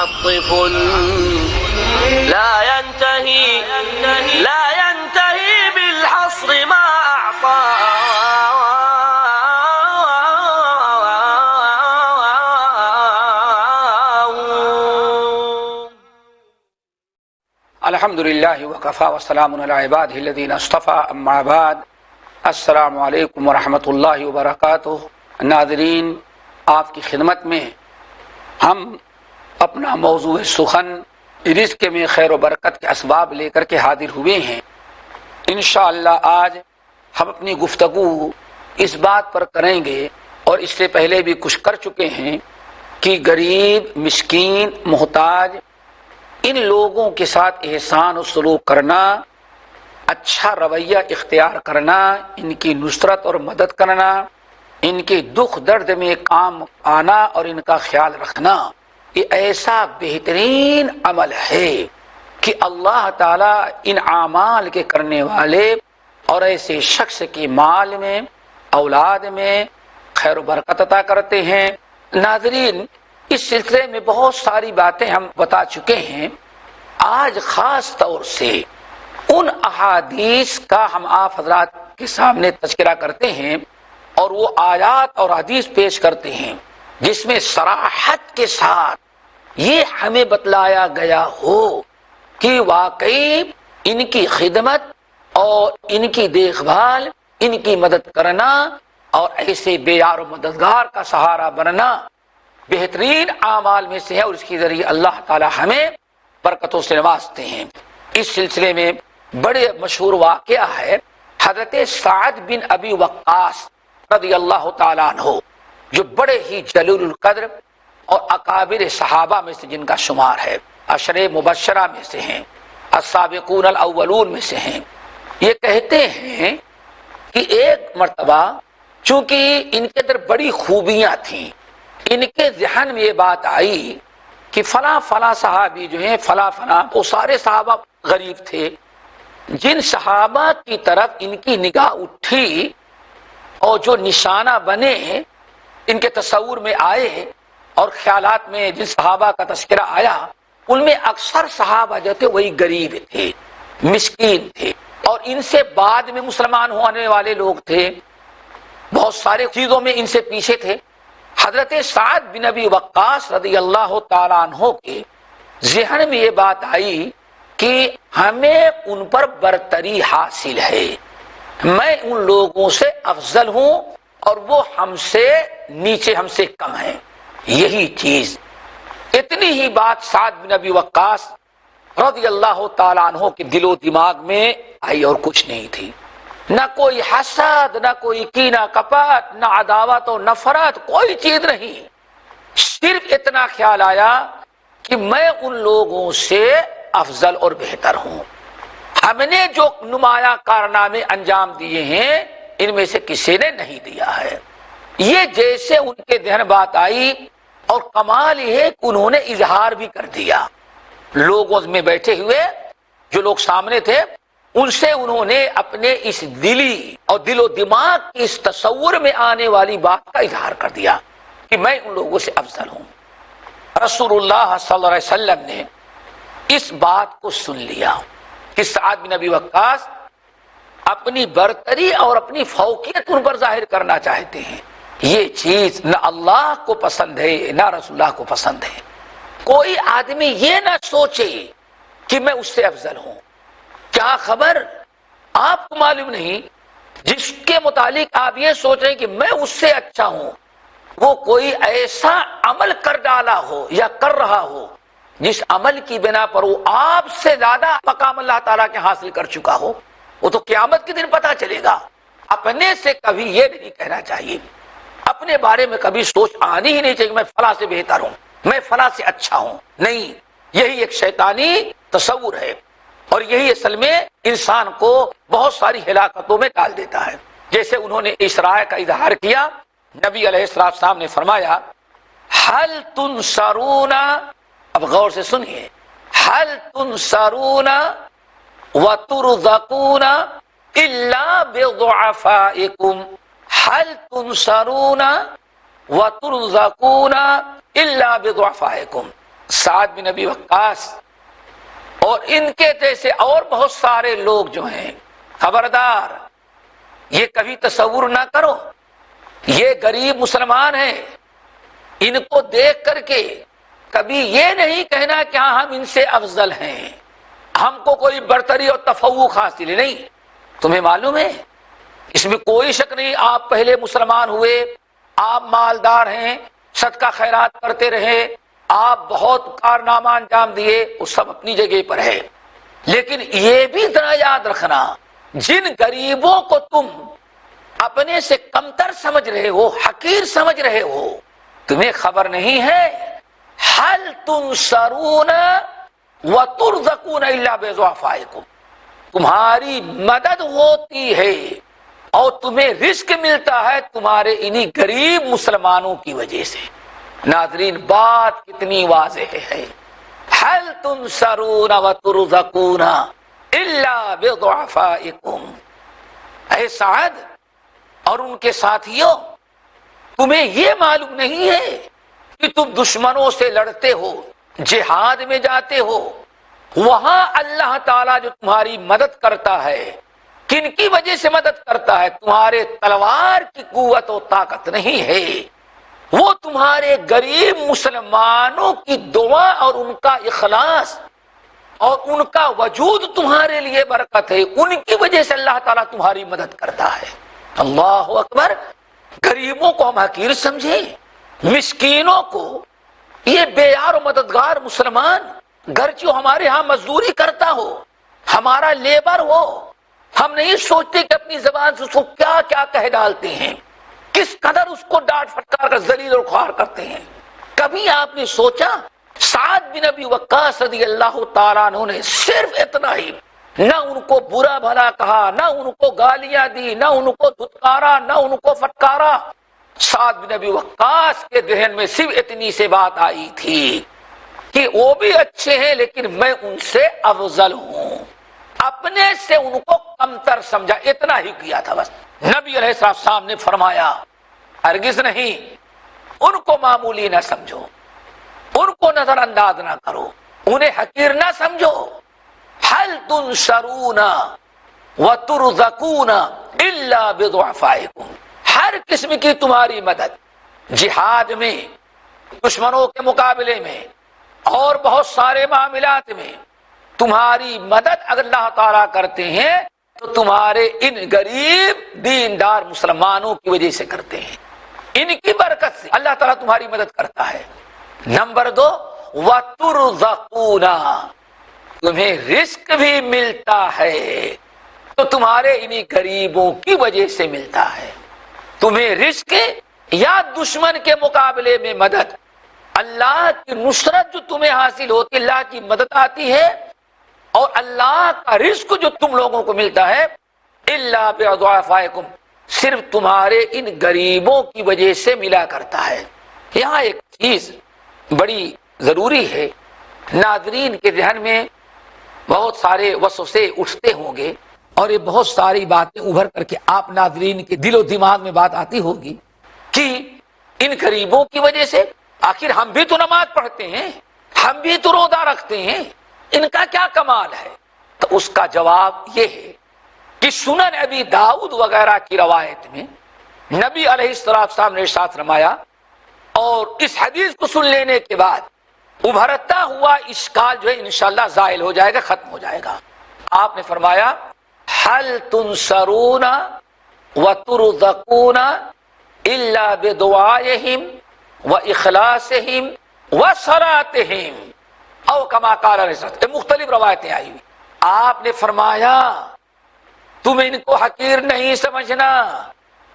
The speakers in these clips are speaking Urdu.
متعطف لا ينتهي بالحصر ما أعطى الحمد للہ وکفا وسلام علی عبادہ الذین اصطفیٰ اما بعد السلام علیکم ورحمۃ اللہ وبرکاتہ۔ ناظرین، آپ کی خدمت میں ہم اپنا موضوع سخن رزق میں خیر و برکت کے اسباب لے کر کے حاضر ہوئے ہیں۔ انشاءاللہ آج ہم اپنی گفتگو اس بات پر کریں گے، اور اس سے پہلے بھی کچھ کر چکے ہیں، کہ غریب، مسکین، محتاج ان لوگوں کے ساتھ احسان و سلوک کرنا، اچھا رویہ اختیار کرنا، ان کی نصرت اور مدد کرنا، ان کے دکھ درد میں کام آنا اور ان کا خیال رکھنا، یہ ایسا بہترین عمل ہے کہ اللہ تعالیٰ ان اعمال کے کرنے والے اور ایسے شخص کی مال میں، اولاد میں خیر و برکت عطا کرتے ہیں۔ ناظرین، اس سلسلے میں بہت ساری باتیں ہم بتا چکے ہیں۔ آج خاص طور سے ان احادیث کا ہم آپ حضرات کے سامنے تذکرہ کرتے ہیں، اور وہ آیات اور حدیث پیش کرتے ہیں جس میں صراحت کے ساتھ یہ ہمیں بتلایا گیا ہو کہ واقعی ان کی خدمت اور ان کی دیکھ بھال، ان کی مدد کرنا اور ایسے بے یار و مددگار کا سہارا بننا بہترین اعمال میں سے ہے، اور اس کے ذریعے اللہ تعالی ہمیں برکتوں سے نوازتے ہیں۔ اس سلسلے میں بڑے مشہور واقعہ ہے حضرت سعد بن ابی وقاص رضی اللہ تعالیٰ عنہ، جو بڑے ہی جلیل القدر اور اکابر صحابہ میں سے جن کا شمار ہے، عشرہ مبشرہ میں سے ہیں، السابقون الاولون میں سے ہیں۔ یہ کہتے ہیں کہ ایک مرتبہ چونکہ ان کے اندر بڑی خوبیاں تھیں، ان کے ذہن میں یہ بات آئی کہ فلاں فلاں صحابی جو ہیں، فلاں فلاں، وہ سارے صحابہ غریب تھے، جن صحابہ کی طرف ان کی نگاہ اٹھی اور جو نشانہ بنے ان کے تصور میں آئے اور خیالات میں جن صحابہ کا تذکرہ آیا، ان میں اکثر صحابہ جو تھے وہی غریب تھے، مسکین تھے، اور ان سے بعد میں مسلمان ہونے والے لوگ تھے، بہت سارے چیزوں میں ان سے پیچھے تھے۔ حضرت سعد بن ابی وقاص رضی اللہ تعالیٰ عنہ کے ذہن میں یہ بات آئی کہ ہمیں ان پر برتری حاصل ہے، میں ان لوگوں سے افضل ہوں اور وہ ہم سے نیچے، ہم سے کم ہیں۔ یہی چیز، اتنی ہی بات سعد بن ابی وقاص رضی اللہ تعالیٰ عنہ کے دل و دماغ میں آئی، اور کچھ نہیں تھی، نہ کوئی حسد، نہ کوئی کینہ کپٹ، نہ عداوت و نفرت، کوئی چیز نہیں، صرف اتنا خیال آیا کہ میں ان لوگوں سے افضل اور بہتر ہوں، ہم نے جو نمایاں کارنامے انجام دیے ہیں ان میں سے کسی نے نہیں دیا ہے۔ یہ جیسے ان کے ذہن بات آئی، اور کمال یہ ہے کہ انہوں نے اظہار بھی کر دیا، لوگوں میں بیٹھے ہوئے جو لوگ سامنے تھے ان سے انہوں نے اپنے اس دلی اور دل و دماغ کی اس تصور میں آنے والی بات کا اظہار کر دیا کہ میں ان لوگوں سے افضل ہوں۔ رسول اللہ صلی اللہ علیہ وسلم نے اس بات کو سن لیا کہ سعد بن ابی وقاص اپنی برتری اور اپنی فوقیت ان پر ظاہر کرنا چاہتے ہیں۔ یہ چیز نہ اللہ کو پسند ہے نہ رسول اللہ کو پسند ہے۔ کوئی آدمی یہ نہ سوچے کہ میں اس سے افضل ہوں۔ کیا خبر آپ کو معلوم نہیں، جس کے متعلق آپ یہ سوچ رہے ہیں کہ میں اس سے اچھا ہوں، وہ کوئی ایسا عمل کر ڈالا ہو یا کر رہا ہو جس عمل کی بنا پر وہ آپ سے زیادہ مقام اللہ تعالیٰ کے حاصل کر چکا ہو، وہ تو قیامت کے دن پتہ چلے گا۔ اپنے سے کبھی یہ نہیں کہنا چاہیے، اپنے بارے میں کبھی سوچ آنی ہی نہیں چاہیے کہ میں فلاں سے بہتر ہوں، میں فلاں سے اچھا ہوں، نہیں، یہی ایک شیطانی تصور ہے، اور یہی اصل میں انسان کو بہت ساری ہلاکتوں میں ڈال دیتا ہے۔ جیسے انہوں نے اس رائے کا اظہار کیا، نبی علیہ السلام نے فرمایا حل تنصرون، اب غور سے سنیے، حل تنصرون وترزقون الا بضعفائکم، حل تنصرون وترزقون الا بضعفائکم، سعد بن ابی وقاص اور ان کے جیسے اور بہت سارے لوگ جو ہیں، خبردار یہ کبھی تصور نہ کرو یہ غریب مسلمان ہیں، ان کو دیکھ کر کے کبھی یہ نہیں کہنا کہ ہاں ہم ان سے افضل ہیں، ہم کو کوئی برتری اور تفوق حاصل ہے، نہیں۔ تمہیں معلوم ہے اس میں کوئی شک نہیں، آپ پہلے مسلمان ہوئے، آپ مالدار ہیں، صدقہ خیرات کرتے رہے، آپ بہت کارنامہ انجام دیے، وہ سب اپنی جگہ پر ہے، لیکن یہ بھی ذرا یاد رکھنا جن غریبوں کو تم اپنے سے کمتر سمجھ رہے ہو، حقیر سمجھ رہے ہو، تمہیں خبر نہیں ہے حل تنصرون وترزقون الا بضعفائکم، تمہاری مدد ہوتی ہے اور تمہیں رزق ملتا ہے تمہارے انہی غریب مسلمانوں کی وجہ سے۔ ناظرین بات کتنی واضح ہے، حل تنصرون وترزقون الا بضعفائکم۔ اے سعد اور ان کے ساتھیوں، تمہیں یہ معلوم نہیں ہے کہ تم دشمنوں سے لڑتے ہو، جہاد میں جاتے ہو، وہاں اللہ تعالیٰ جو تمہاری مدد کرتا ہے، کن کی وجہ سے مدد کرتا ہے؟ تمہارے تلوار کی قوت و طاقت نہیں ہے، وہ تمہارے غریب مسلمانوں کی دعا اور ان کا اخلاص اور ان کا وجود تمہارے لیے برکت ہے، ان کی وجہ سے اللہ تعالیٰ تمہاری مدد کرتا ہے۔ اللہ اکبر۔ غریبوں کو ہم حقیر سمجھیں، مسکینوں کو، یہ بے یار و مددگار مسلمان گرچہ ہمارے ہاں مزدوری کرتا ہو، ہمارا لیبر ہو، ہم نہیں سوچتے کہ اپنی زبان سے اس کو کیا کیا کہہ ڈالتے ہیں، کس قدر اس کو ڈانٹ پھٹکار کر ذلیل اور خوار کرتے ہیں۔ کبھی آپ نے سوچا سعد بن ابی وقاص رضی اللہ تعالیٰ عنہ نے صرف اتنا ہی، نہ ان کو برا بھلا کہا، نہ ان کو گالیاں دی، نہ ان کو دھتکارا، نہ ان کو پھٹکارا، سعد بن ابی وقاص کے ذہن میں صرف اتنی سے بات آئی تھی کہ وہ بھی اچھے ہیں لیکن میں ان سے افضل ہوں، اپنے سے ان کو کمتر سمجھا، اتنا ہی کیا تھا بس۔ نبی علیہ السلام نے فرمایا ہرگز نہیں، ان کو معمولی نہ سمجھو، ان کو نظر انداز نہ کرو، انہیں حقیر نہ سمجھو۔ حل تنصرون وترزقون الا بضعفائکم، ہر قسم کی تمہاری مدد جہاد میں، دشمنوں کے مقابلے میں اور بہت سارے معاملات میں تمہاری مدد اگر اللہ تعالیٰ کرتے ہیں تو تمہارے ان غریب دیندار مسلمانوں کی وجہ سے کرتے ہیں، ان کی برکت سے اللہ تعالیٰ تمہاری مدد کرتا ہے۔ نمبر 2، وترزقون، تمہیں رزق بھی ملتا ہے تو تمہارے انہی غریبوں کی وجہ سے ملتا ہے۔ تمہیں رزق یا دشمن کے مقابلے میں مدد، اللہ کی نصرت جو تمہیں حاصل ہوتی، اللہ کی مدد آتی ہے، اور اللہ کا رزق جو تم لوگوں کو ملتا ہے، الا بضعفائکم، صرف تمہارے ان غریبوں کی وجہ سے ملا کرتا ہے۔ یہاں ایک چیز بڑی ضروری ہے، ناظرین کے ذہن میں بہت سارے وسوسے اٹھتے ہوں گے اور یہ بہت ساری باتیں ابھر کر کے آپ ناظرین کے دل و دماغ میں بات آتی ہوگی کہ ان غریبوں کی وجہ سے، آخر ہم بھی تو نماز پڑھتے ہیں، ہم بھی تو روزہ رکھتے ہیں، ان کا کیا کمال ہے؟ تو اس کا جواب یہ ہے کہ سنن ابی داؤد وغیرہ کی روایت میں نبی علیہ السلام نے ارشاد فرمایا، اور اس حدیث کو سن لینے کے بعد ابھرتا ہوا اشکال جو ہے انشاءاللہ زائل ہو جائے گا، ختم ہو جائے گا۔ آپ نے فرمایا حل تنصرون وترزقون الا بدعائهم واخلاصهم وصلاتهم او کما قال رسول، مختلف روایتیں آئی ہوئی۔ آپ نے فرمایا تم ان کو حقیر نہیں سمجھنا،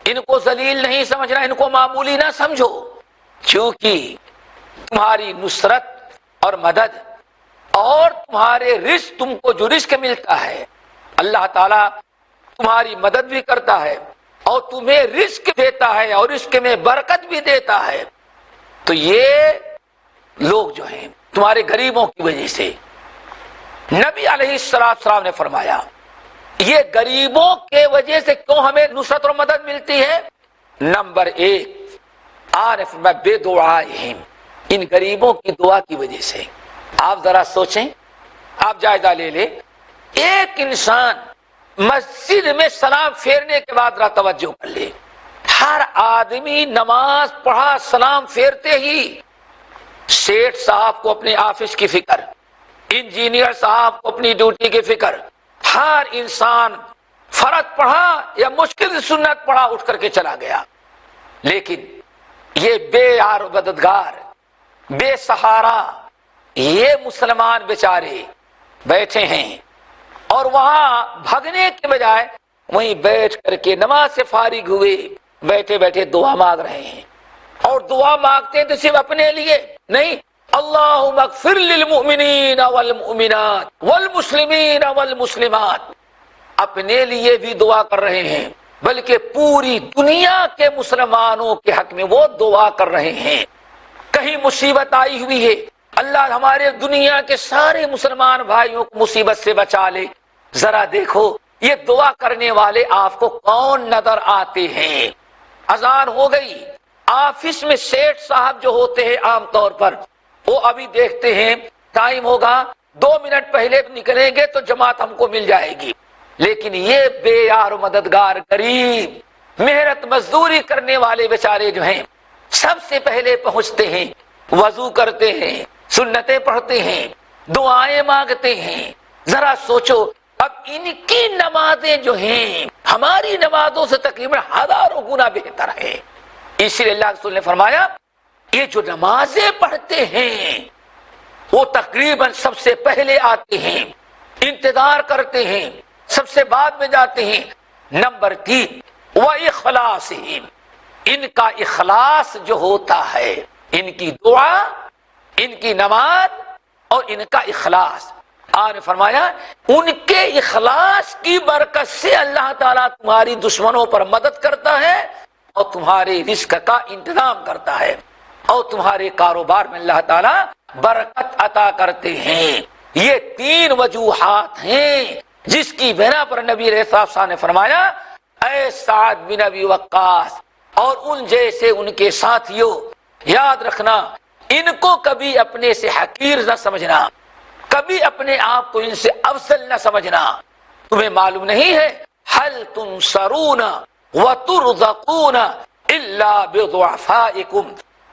ان کو ذلیل نہیں سمجھنا، ان کو معمولی نہ سمجھو، کیونکہ تمہاری نصرت اور مدد اور تمہارے رزق، تم کو جو رزق ملتا ہے اللہ تعالیٰ تمہاری مدد بھی کرتا ہے اور تمہیں رزق دیتا ہے اور رزق میں برکت بھی دیتا ہے، تو یہ لوگ جو ہیں تمہارے غریبوں کی وجہ سے۔ نبی علیہ السلام نے فرمایا یہ غریبوں کے وجہ سے کیوں ہمیں نصرت اور مدد ملتی ہے؟ نمبر 1، عارف میں بے دعائہم، ان غریبوں کی دعا کی وجہ سے۔ آپ ذرا سوچیں، آپ جائزہ لے لیں، ایک انسان مسجد میں سلام پھیرنے کے بعد ذرا توجہ کر لے، ہر آدمی نماز پڑھا سلام پھیرتے ہی سیٹھ صاحب کو اپنے آفس کی فکر، انجینئر صاحب کو اپنی ڈیوٹی کی فکر، ہر انسان فرض پڑھا یا مشکل سنت پڑھا اٹھ کر کے چلا گیا۔ لیکن یہ بے یار و مددگار، بے سہارا یہ مسلمان بیچارے بیٹھے ہیں اور وہاں بھگنے کے بجائے وہیں بیٹھ کر کے نماز سے فارغ ہوئے بیٹھے بیٹھے دعا مانگ رہے ہیں، اور دعا مانگتے ہیں تو صرف اپنے لیے نہیں، اللہم اغفر للمؤمنین والمؤمنات والمسلمین والمسلمات، اپنے لیے بھی دعا کر رہے ہیں بلکہ پوری دنیا کے مسلمانوں کے حق میں وہ دعا کر رہے ہیں۔ کہیں مصیبت آئی ہوئی ہے، اللہ ہمارے دنیا کے سارے مسلمان بھائیوں کو مصیبت سے بچا لے، ذرا دیکھو یہ دعا کرنے والے آپ کو کون نظر آتے ہیں۔ اذان ہو گئی، آفس میں سیٹھ صاحب جو ہوتے ہیں عام طور پر وہ ابھی دیکھتے ہیں ٹائم ہوگا 2 منٹ پہلے نکلیں گے تو جماعت ہم کو مل جائے گی، لیکن یہ بے یار و مددگار غریب محنت مزدوری کرنے والے بیچارے جو ہیں سب سے پہلے پہنچتے ہیں، وضو کرتے ہیں، سنتیں پڑھتے ہیں، دعائیں مانگتے ہیں۔ ذرا سوچو اب ان کی نمازیں جو ہیں ہماری نمازوں سے تقریباً ہزاروں گنا بہتر ہے۔ اسی لیے اللہ کے رسول نے فرمایا یہ جو نمازیں پڑھتے ہیں وہ تقریباً سب سے پہلے آتے ہیں، انتظار کرتے ہیں، سب سے بعد میں جاتے ہیں۔ نمبر 3 وَإِخْلَاصِهِمْ، ان کا اخلاص جو ہوتا ہے، ان کی دعا، ان کی نماز اور ان کا اخلاص، آپ نے فرمایا ان کے اخلاص کی برکت سے اللہ تعالیٰ تمہاری دشمنوں پر مدد کرتا ہے اور تمہارے رزق کا انتظام کرتا ہے اور تمہارے کاروبار میں اللہ تعالیٰ برکت عطا کرتے ہیں۔ یہ 3 وجوہات ہیں جس کی بنا پر نبی علیہ الصلوۃ والسلام نے فرمایا اے سعد بن ابی وقاص اور ان جیسے ان کے ساتھیوں، یاد رکھنا ان کو کبھی اپنے سے حقیر نہ سمجھنا، کبھی اپنے آپ کو ان سے افضل نہ سمجھنا۔ تمہیں معلوم نہیں ہے هل تنصرون وترزقون الا بضعفائکم،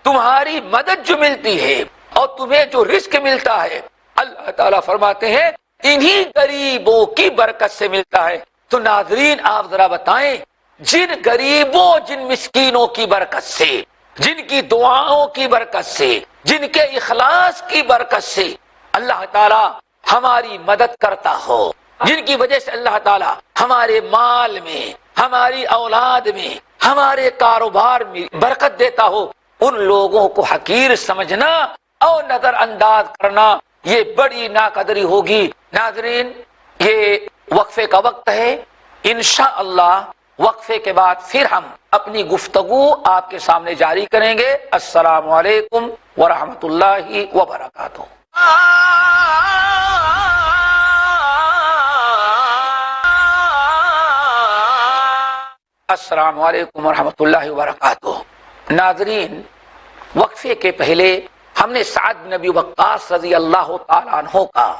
تمہاری مدد جو ملتی ہے اور تمہیں جو رزق ملتا ہے اللہ تعالیٰ فرماتے ہیں انہی غریبوں کی برکت سے ملتا ہے۔ تو ناظرین آپ ذرا بتائیں جن غریبوں، جن مسکینوں کی برکت سے، جن کی دعاؤں کی برکت سے، جن کے اخلاص کی برکت سے اللہ تعالیٰ ہماری مدد کرتا ہو، جن کی وجہ سے اللہ تعالیٰ ہمارے مال میں، ہماری اولاد میں، ہمارے کاروبار میں برکت دیتا ہو، ان لوگوں کو حقیر سمجھنا اور نظر انداز کرنا یہ بڑی ناقدری ہوگی۔ ناظرین یہ وقفے کا وقت ہے، انشاءاللہ وقفے کے بعد پھر ہم اپنی گفتگو آپ کے سامنے جاری کریں گے۔ السلام علیکم ورحمۃ اللہ وبرکاتہ۔ السلام علیکم ورحمۃ اللہ وبرکاتہ۔ ناظرین وقفے کے پہلے ہم نے سعد بن ابی وقاص رضی اللہ تعالیٰ عنہ کا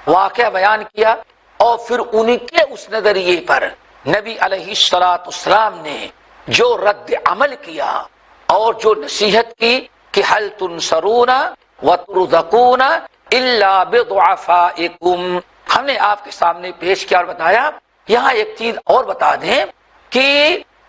واقعہ بیان کیا اور پھر ان کے اس نظریے پر نبی علیہ الصلوۃ والسلام نے جو رد عمل کیا اور جو نصیحت کی کہ هل تنصرون وترزقون الا بضعفائکم، ہم نے آپ کے سامنے پیش کیا اور بتایا۔ یہاں ایک چیز اور بتا دیں کہ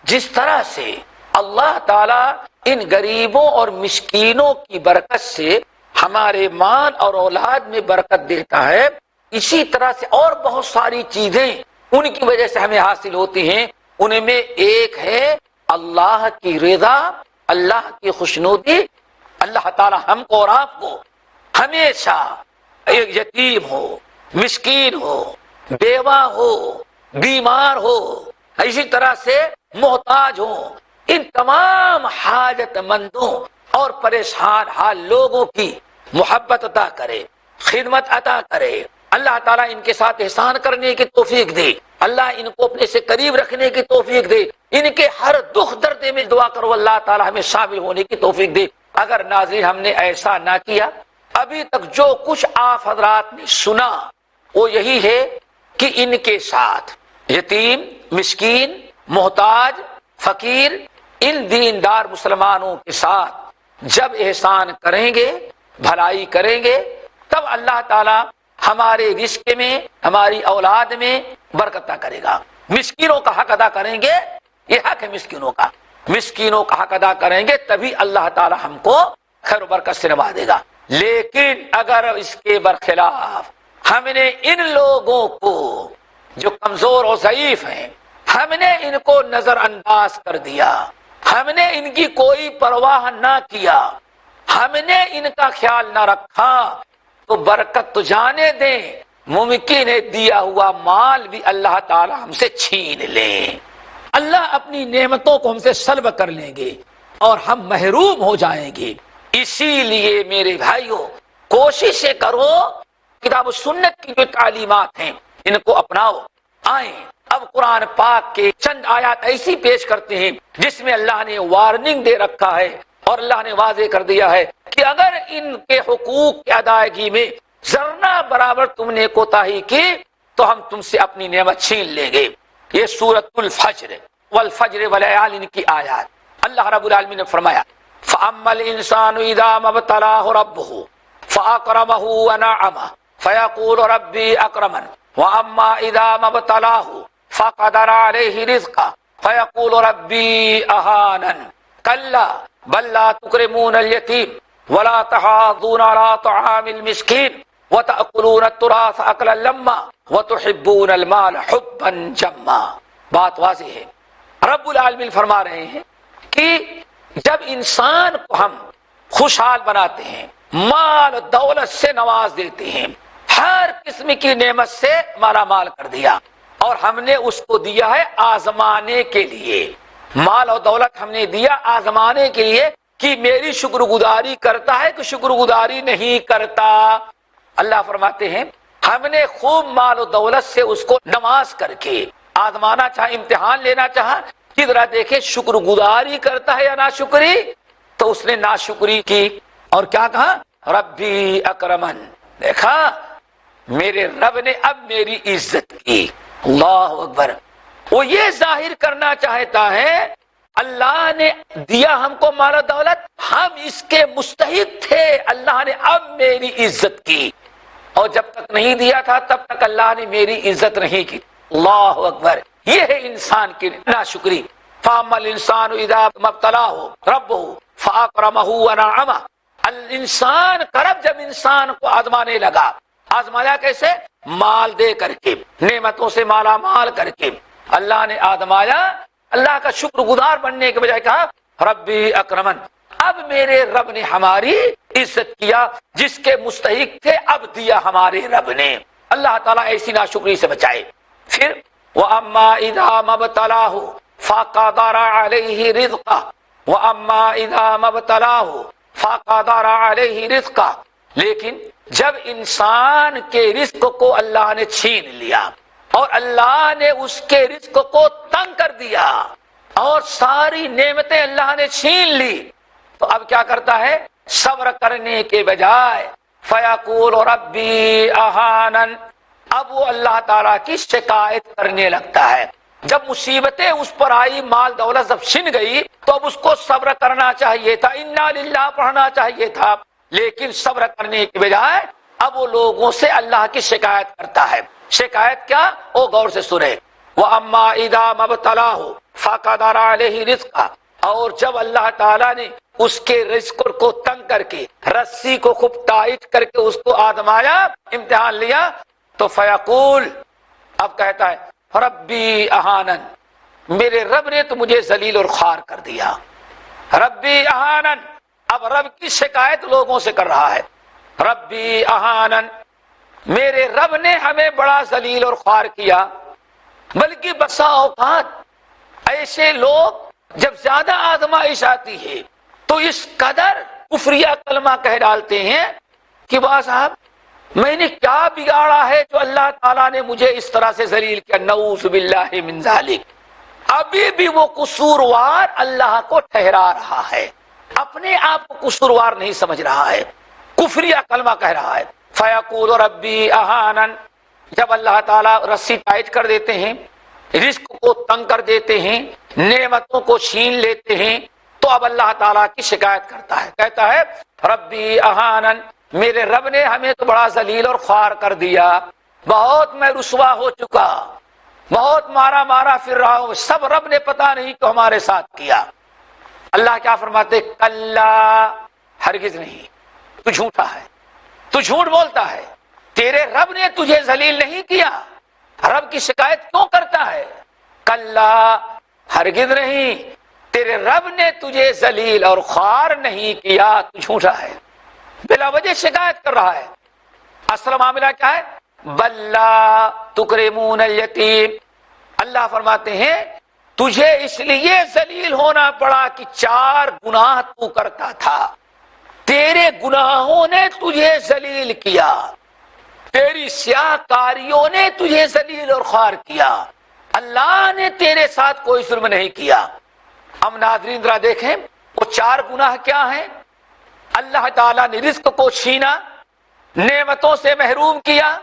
جس طرح سے اللہ تعالیٰ ان غریبوں اور مسکینوں کی برکت سے ہمارے مال اور اولاد میں برکت دیتا ہے، اسی طرح سے اور بہت ساری چیزیں ان کی وجہ سے ہمیں حاصل ہوتی ہیں۔ ان میں ایک ہے اللہ کی رضا، اللہ کی خوشنودی۔ اللہ تعالیٰ ہم کو اور آپ کو ہمیشہ ایک یتیم ہو، مسکین ہو، بیوہ ہو، بیمار ہو، اسی طرح سے محتاج ہو، ان تمام حاجت مندوں اور پریشان حال لوگوں کی محبت عطا کرے، خدمت عطا کرے۔ اللہ تعالیٰ ان کے ساتھ احسان کرنے کی توفیق دے، اللہ ان کو اپنے سے قریب رکھنے کی توفیق دے، ان کے ہر دکھ درد میں دعا کرو اللہ تعالیٰ ہمیں شامل ہونے کی توفیق دے۔ اگر ناظرین ہم نے ایسا نہ کیا، ابھی تک جو کچھ آپ حضرات نے سنا وہ یہی ہے کہ ان کے ساتھ یتیم، مسکین، محتاج، فقیر، ان دیندار مسلمانوں کے ساتھ جب احسان کریں گے، بھلائی کریں گے، تب اللہ تعالی ہمارے رزق میں، ہماری اولاد میں برکت کرے گا۔ مسکینوں کا حق ادا کریں گے، یہ حق ہے مسکینوں کا، مسکینوں کا حق ادا کریں گے تبھی اللہ تعالی ہم کو خیر و برکت سے نوازے گا۔ لیکن اگر اس کے برخلاف ہم نے ان لوگوں کو جو کمزور اور ضعیف ہیں، ہم نے ان کو نظر انداز کر دیا، ہم نے ان کی کوئی پرواہ نہ کیا، ہم نے ان کا خیال نہ رکھا، تو برکت تو جانے دیں، ممکن ہے دیا ہوا مال بھی اللہ تعالی ہم سے چھین لیں، اللہ اپنی نعمتوں کو ہم سے سلب کر لیں گے اور ہم محروم ہو جائیں گے۔ اسی لیے میرے بھائیوں کوشش کرو، کتاب و سنت کی جو تعلیمات ہیں ان کو اپناؤ۔ آئیں اب قرآن پاک کے چند آیات ایسی پیش کرتے ہیں جس میں اللہ نے وارننگ دے رکھا ہے اور اللہ نے واضح کر دیا ہے کہ اگر ان کے حقوق کی ادائیگی میں ذرہ برابر تم نے کوتاہی کی تو ہم تم سے اپنی نعمت چھین لیں گے۔ یہ سورۃ الفجر والفجر ولیال کی آیات، اللہ رب العالمین نے فرمایا فَأَمَّا الْإِنسَانُ إِذَا مَا ابْتَلَاهُ رَبُّهُ فَأَكْرَمَهُ وَنَعَمَهُ فَيَقُولُ رَبِّي أَكْرَمَنِ وَأَمَّا إِذَا مَا ابْتَلَاهُ فَقَدَرَ عَلَيْهِ رِزْقَهُ فَيَقُولُ رَبِّي أَهَانَنِ كَلَّا بَل لَّا تُكْرِمُونَ الْيَتِيمَ وَلَا تَحَاضُّونَ عَلَىٰ طَعَامِ الْمِسْكِينِ وَتَأْكُلُونَ التُّرَاثَ أَكْلًا لَمًّا وَتُحِبُّونَ الْمَالَ حُبًّا جَمًّا۔ بات واضح ہے، رب العالمین فرما رہے ہیں کہ جب انسان کو ہم خوشحال بناتے ہیں، مال و دولت سے نواز دیتے ہیں، ہر قسم کی نعمت سے مالا مال کر دیا، اور ہم نے اس کو دیا ہے آزمانے کے لیے، مال اور دولت ہم نے دیا آزمانے کے لیے کہ میری شکر گزاری کرتا ہے کہ شکر گزاری نہیں کرتا۔ اللہ فرماتے ہیں ہم نے خوب مال و دولت سے اس کو نواز کر کے آزمانا چاہا، امتحان لینا چاہا کہ ذرا دیکھیں شکر گزاری کرتا ہے یا ناشکری، تو اس نے ناشکری کی اور کیا کہا ربی اکرمن، دیکھا میرے رب نے اب میری عزت کی۔ اللہ اکبر، وہ یہ ظاہر کرنا چاہتا ہے اللہ نے دیا ہم کو مال و دولت، ہم اس کے مستحق تھے، اللہ نے اب میری عزت کی، اور جب تک نہیں دیا تھا تب تک اللہ نے میری عزت نہیں کی۔ اللہ اکبر، یہ ہے انسان کی ناشکری۔ فَأَمَّا الْإِنسَانُ إِذَا مَا ابْتَلَاهُ رَبُّهُ فَأَكْرَمَهُ وَنَعَمَهُ، الانسان کا رب جب انسان کو آزمانے لگا، آزمایا کیسے؟ مال دے کر کے، نعمتوں سے مالا مال کر کے اللہ نے آزمایا، اللہ کا شکر گزار بننے کے بجائے کہا ربی اکرمن، اب میرے رب نے ہماری عزت کیا، جس کے مستحق تھے اب دیا ہمارے رب نے۔ اللہ تعالیٰ ایسی ناشکری سے بچائے۔ پھر وَأَمَّا إِذَا مَا ابْتَلَاهُ فَقَدَرَ عَلَيْهِ رِزْقَهُ وَأَمَّا إِذَا مَا ابْتَلَاهُ فَقَدَرَ عَلَيْهِ رِزْقَهُ، لیکن جب انسان کے رزق کو اللہ نے چھین لیا اور اللہ نے اس کے رزق کو تنگ کر دیا اور ساری نعمتیں اللہ نے چھین لی، تو اب کیا کرتا ہے؟ صبر کرنے کے بجائے فَيَقُولُ رَبِّي أَهَانَنِ، اب وہ اللہ تعالیٰ کی شکایت کرنے لگتا ہے۔ جب مصیبتیں اس پر آئی، مال دولت جب چھن گئی، تو اب اس کو صبر کرنا چاہیے تھا، اِنَّا لِلَّهِ پڑھنا چاہیے تھا، لیکن صبر کرنے کے بجائے اب وہ لوگوں سے اللہ کی شکایت کرتا ہے۔ شکایت کیا؟ وہ غور سے سنے، وَأَمَّا إِذَا مَا ابْتَلَاهُ فَقَدَرَ عَلَيْهِ رِزْقَهُ، اور جب اللہ تعالیٰ نے اس کے رزق کو تنگ کر کے، رسی کو خوب ٹائٹ کر کے اس کو آزمایا، امتحان لیا، تو فیقول، اب کہتا ہے ربی اہانن، میرے رب نے تو مجھے ذلیل اور خوار کر دیا، ربی اہانن، اب رب کی شکایت لوگوں سے کر رہا ہے، ربی اہانن، میرے رب نے ہمیں بڑا ذلیل اور خوار کیا۔ بلکہ بسا اوقات ایسے لوگ جب زیادہ آزمائش آتی ہے تو اس قدر کفریہ کلمہ کہہ ڈالتے ہیں کہ واہ صاحب میں نے کیا بگاڑا ہے جو اللہ تعالیٰ نے مجھے اس طرح سے ذلیل کیا، نعوذ باللہ من ذالک۔ ابھی بھی وہ قصوروار اللہ کو ٹھہرا رہا ہے، اپنے آپ کو قصوروار نہیں سمجھ رہا ہے، کفریہ کلمہ کہہ رہا ہے۔ فیقول ربی اہانن، جب اللہ تعالیٰ رسی ٹائٹ کر دیتے ہیں، رزق کو تنگ کر دیتے ہیں، نعمتوں کو چھین لیتے ہیں، تو اب اللہ تعالیٰ کی شکایت کرتا ہے، کہتا ہے ربی اہانن، میرے رب نے ہمیں تو بڑا ذلیل اور خوار کر دیا، بہت میں رسوا ہو چکا، بہت مارا پھر رہا ہوں، سب رب نے پتہ نہیں تو ہمارے ساتھ کیا۔ اللہ کیا فرماتے؟ کلا، ہرگز نہیں، تو جھوٹا ہے، تو جھوٹ بولتا ہے، تیرے رب نے تجھے ذلیل نہیں کیا، رب کی شکایت کیوں کرتا ہے؟ کلا، ہرگز نہیں، تیرے رب نے تجھے ذلیل اور خوار نہیں کیا، تو جھوٹا ہے، بلا وجہ شکایت کر رہا ہے۔ اصل معاملہ کیا ہے؟ بلا تکرمون الیتیم، اللہ فرماتے ہیں تجھے اس لیے ذلیل ہونا پڑا کہ 4 گناہ تو کرتا تھا، تیرے گناہوں نے تجھے ذلیل کیا، تیری سیاہ کاریوں نے تجھے ذلیل اور خوار کیا، اللہ نے تیرے ساتھ کوئی ظلم نہیں کیا۔ ہم ناظرین ذرا دیکھیں وہ 4 گناہ کیا ہیں؟ اللہ تعالیٰ نے رزق کو چھینا، نعمتوں سے محروم کیا،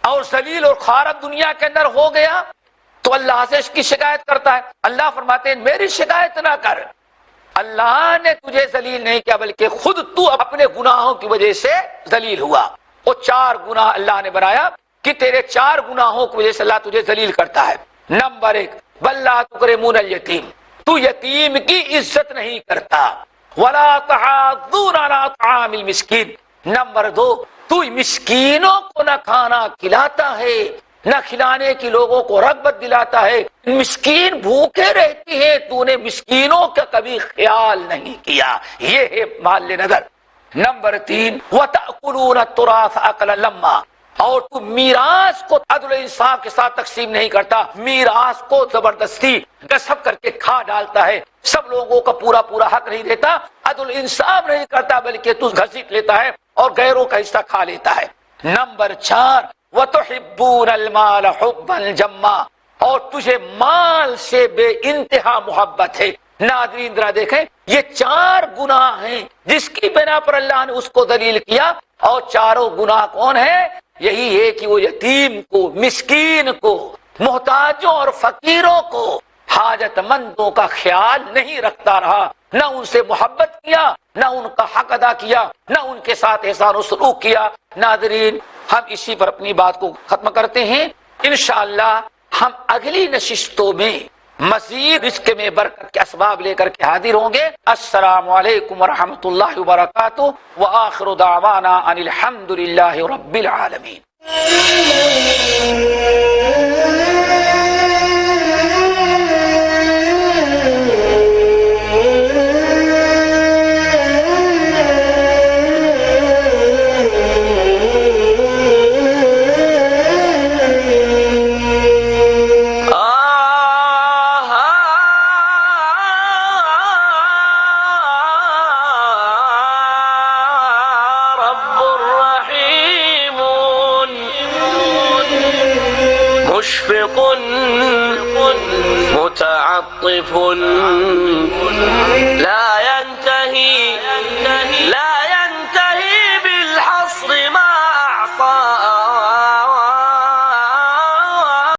اور ذلیل اور خوار دنیا کے اندر ہو گیا، تو اللہ سے اس کی شکایت کرتا ہے۔ اللہ فرماتے ہیں میری شکایت نہ کر، اللہ نے تجھے ذلیل نہیں کیا بلکہ خود تو اپنے گناہوں کی وجہ سے ذلیل ہوا۔ وہ 4 گناہ اللہ نے بنایا کہ تیرے 4 گناہوں کی وجہ سے اللہ تجھے ذلیل کرتا ہے۔ نمبر 1، بلا تکرمون الیتیم، تو یتیم کی عزت نہیں کرتا، ولا تحاضون علی طعام المسکین۔ نمبر 2، تو مسکینوں کو نہ کھانا کھلاتا ہے، نہ کھلانے کی لوگوں کو رغبت دلاتا ہے، مسکین بھوکے رہتی ہے، تو نے مسکینوں کا کبھی خیال نہیں کیا، یہ ہے مال نظر۔ نمبر 3، وَتَأْكُلُونَ التُّرَاثَ أَكْلًا لَمًّا، اور تو میراث کو عدل و انصاف کے ساتھ تقسیم نہیں کرتا، میراث کو زبردستی غصب کر کے کھا ڈالتا ہے، سب لوگوں کا پورا حق نہیں دیتا، عدل و انصاف نہیں کرتا بلکہ تو گھسیٹ لیتا ہے اور غیروں کا حصہ کھا لیتا ہے۔ نمبر 4، وَتُحِبُّونَ الْمَالَ حُبًّا جَمًّا، اور تجھے مال سے بے انتہا محبت ہے۔ ناظرین ذرا دیکھیں یہ 4 گناہ ہیں جس کی بنا پر اللہ نے اس کو ذلیل کیا، اور 4 گناہ کون ہیں؟ یہی ہے کہ وہ یتیم کو، مسکین کو، محتاجوں اور فقیروں کو، حاجت مندوں کا خیال نہیں رکھتا رہا، نہ ان سے محبت کیا، نہ ان کا حق ادا کیا، نہ ان کے ساتھ احسان و سلوک کیا۔ ناظرین ہم اسی پر اپنی بات کو ختم کرتے ہیں، انشاءاللہ ہم اگلی نشستوں میں مزید رزق میں برکت کے اسباب لے کر کے حاضر ہوں گے۔ السلام علیکم ورحمۃ اللہ وبرکاتہ، وآخر دعوانا ان الحمد للہ رب العالمین۔ مشفق متعطف